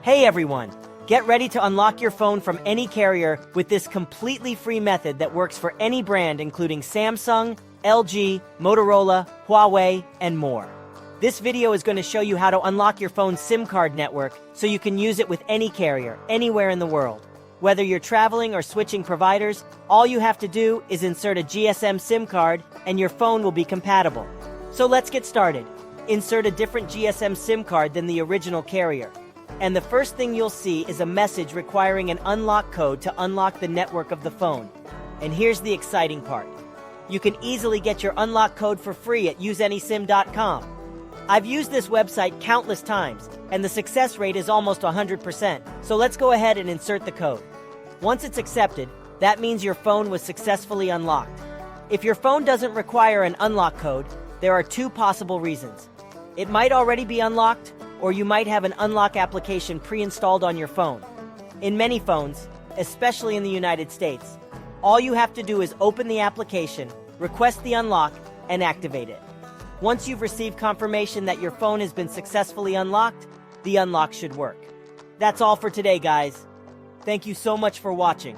Hey everyone! Get ready to unlock your phone from any carrier with this completely free method that works for any brand including Samsung, LG, Motorola, Huawei, and more. This video is going to show you how to unlock your phone's SIM card network so you can use it with any carrier, anywhere in the world. Whether you're traveling or switching providers, all you have to do is insert a GSM SIM card and your phone will be compatible. So let's get started. Insert a different GSM SIM card than the original carrier. And the first thing you'll see is a message requiring an unlock code to unlock the network of the phone. And here's the exciting part. You can easily get your unlock code for free at useanysim.com. I've used this website countless times, and the success rate is almost 100%. So let's go ahead and insert the code. Once it's accepted, that means your phone was successfully unlocked. If your phone doesn't require an unlock code, there are two possible reasons. It might already be unlocked, or you might have an unlock application pre-installed on your phone. In many phones, especially in the United States, all you have to do is open the application, request the unlock, and activate it. Once you've received confirmation that your phone has been successfully unlocked, the unlock should work. That's all for today, guys. Thank you so much for watching.